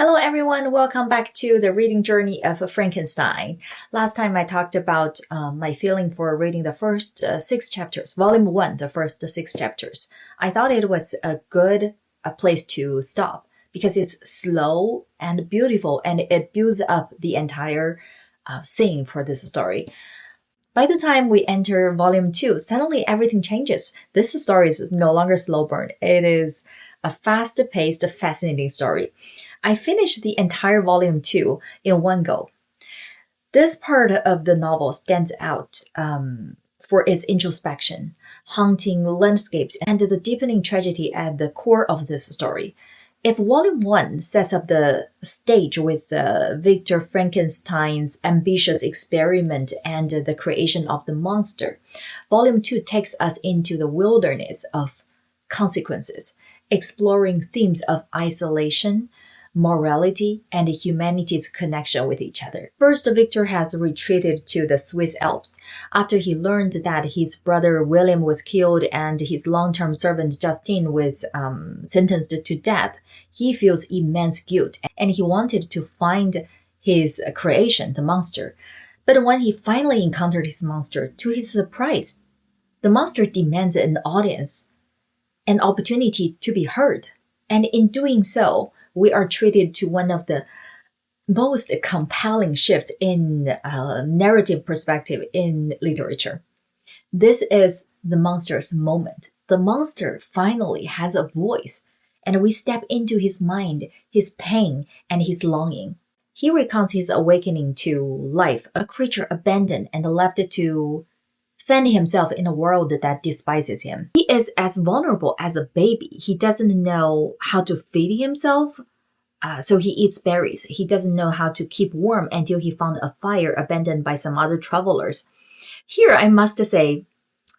Hello everyone, welcome back to the reading journey of Frankenstein. Last time I talked about my feeling for reading the first 6 chapters, volume 1, the first 6 chapters. I thought it was a good place to stop because it's slow and beautiful and it builds up the entire scene for this story. By the time we enter volume 2, suddenly everything changes. This story is no longer slow burn. It is a fast-paced, fascinating story. I finished the entire volume 2 in one go. This part of the novel stands out for its introspection, haunting landscapes, and the deepening tragedy at the core of this story. If volume 1 sets up the stage with Victor Frankenstein's ambitious experiment and the creation of the monster, volume 2 takes us into the wilderness of consequences, exploring themes of isolation, morality, and humanity's connection with each other. First, Victor has retreated to the Swiss Alps after he learned that his brother William was killed and his long-term servant Justine was sentenced to death. He feels immense guilt and he wanted to find his creation, the monster. But when he finally encountered his monster, to his surprise, the monster demands an audience, an opportunity to be heard. And in doing so, we are treated to one of the most compelling shifts in narrative perspective in literature. This is the monster's moment. The monster finally has a voice, and we step into his mind, his pain, and his longing. He recounts his awakening to life, a creature abandoned and left to fend himself in a world that despises him. He is as vulnerable as a baby. He doesn't know how to feed himself, so he eats berries. He doesn't know how to keep warm until he found a fire abandoned by some other travelers. Here, I must say,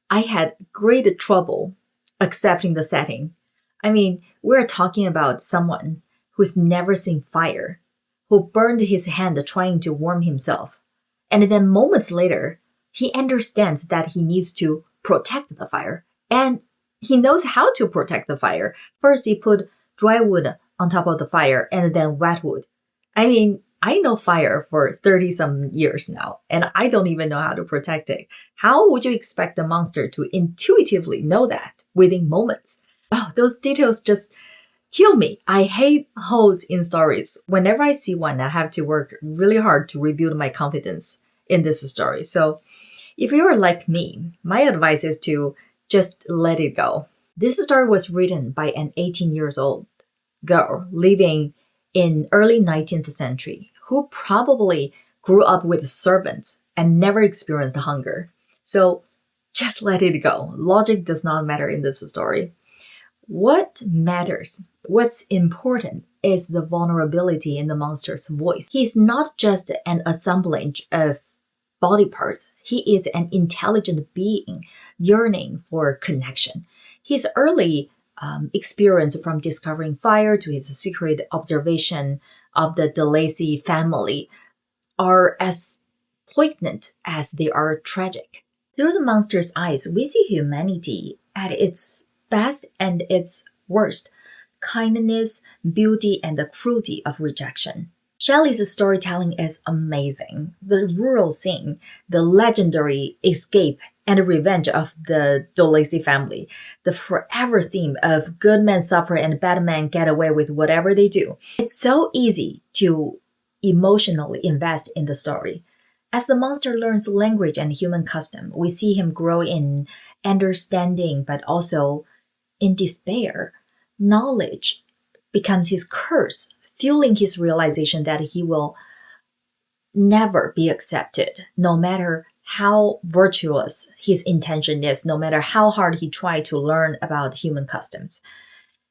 I had great trouble accepting the setting. I mean, we're talking about someone who's never seen fire, who burned his hand trying to warm himself. And then moments later, he understands that he needs to protect the fire. And he knows how to protect the fire. First, he put dry wood on top of the fire and then wet wood. I mean, I know fire for 30-some years now, and I don't even know how to protect it. How would you expect a monster to intuitively know that within moments? Oh, those details just kill me. I hate holes in stories. Whenever I see one, I have to work really hard to rebuild my confidence in this story. So if you're like me, my advice is to just let it go. This story was written by an 18-year-old girl living in early 19th century who probably grew up with servants and never experienced hunger. So just let it go. Logic does not matter in this story. What matters, what's important, is the vulnerability in the monster's voice. He's not just an assemblage of body parts. He is an intelligent being yearning for connection. His early experience from discovering fire to his secret observation of the DeLacy family are as poignant as they are tragic. Through the monster's eyes, we see humanity at its best and its worst, kindness, beauty, and the cruelty of rejection. Shelley's storytelling is amazing. The rural scene, the legendary escape and revenge of the DeLacy family, the forever theme of good men suffer and bad men get away with whatever they do. It's so easy to emotionally invest in the story. As the monster learns language and human custom, we see him grow in understanding but also in despair. Knowledge becomes his curse, fueling his realization that he will never be accepted, no matter how virtuous his intention is, no matter how hard he tried to learn about human customs.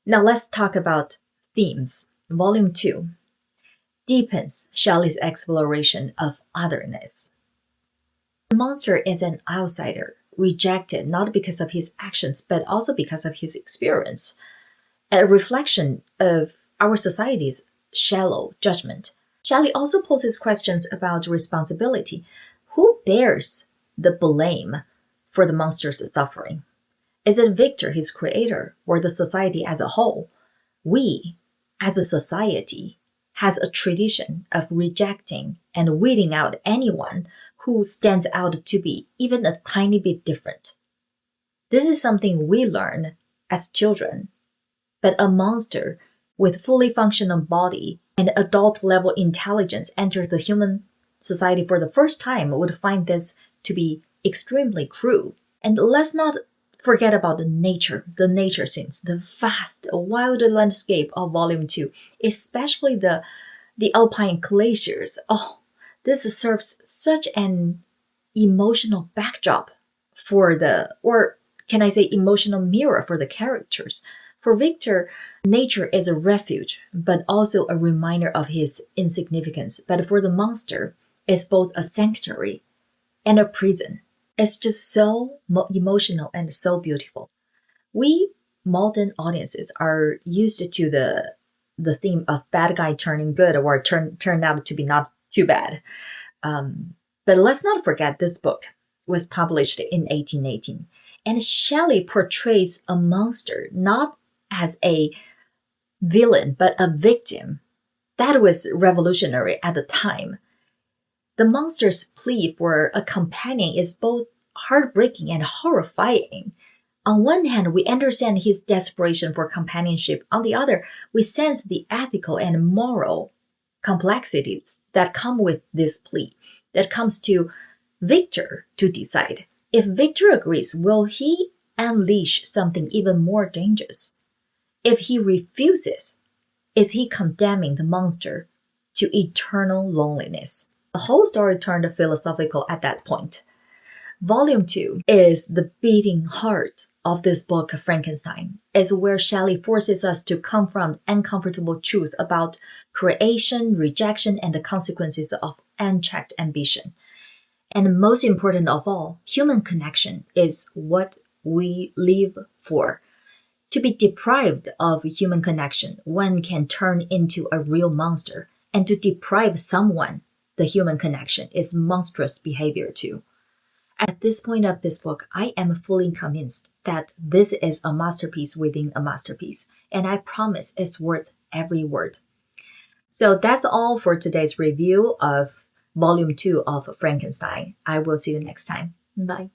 Now let's talk about themes. Volume 2 deepens Shelley's exploration of otherness. The monster is an outsider, rejected not because of his actions, but also because of his experience, a reflection of our society's shallow judgment. Shelley also poses questions about responsibility. Who bears the blame for the monster's suffering? Is it Victor, his creator, or the society as a whole? We, as a society, has a tradition of rejecting and weeding out anyone who stands out to be even a tiny bit different. This is something we learn as children, but a monster with fully functional body and adult-level intelligence enters the human society for the first time would find this to be extremely cruel. And let's not forget about the nature scenes, the vast, wild landscape of Volume 2, especially the alpine glaciers. Oh, this serves such an emotional backdrop for or can I say emotional mirror for the characters. For Victor, nature is a refuge, but also a reminder of his insignificance. But for the monster, it's both a sanctuary and a prison. It's just so emotional and so beautiful. We modern audiences are used to the theme of bad guy turning good or turned out to be not too bad. But let's not forget this book was published in 1818, and Shelley portrays a monster not as a villain but a victim. That was revolutionary at the time. The monster's plea for a companion is both heartbreaking and horrifying. On one hand, we understand his desperation for companionship. On the other, we sense the ethical and moral complexities that come with this plea, that comes to Victor to decide. If Victor agrees, will he unleash something even more dangerous? If he refuses, is he condemning the monster to eternal loneliness? The whole story turned philosophical at that point. Volume 2 is the beating heart of this book, Frankenstein. It's where Shelley forces us to confront uncomfortable truth about creation, rejection, and the consequences of unchecked ambition. And most important of all, human connection is what we live for. To be deprived of human connection, one can turn into a real monster. And to deprive someone the human connection is monstrous behavior too. At this point of this book, I am fully convinced that this is a masterpiece within a masterpiece, and I promise it's worth every word. So that's all for today's review of Volume 2 of Frankenstein. I will see you next time. Bye.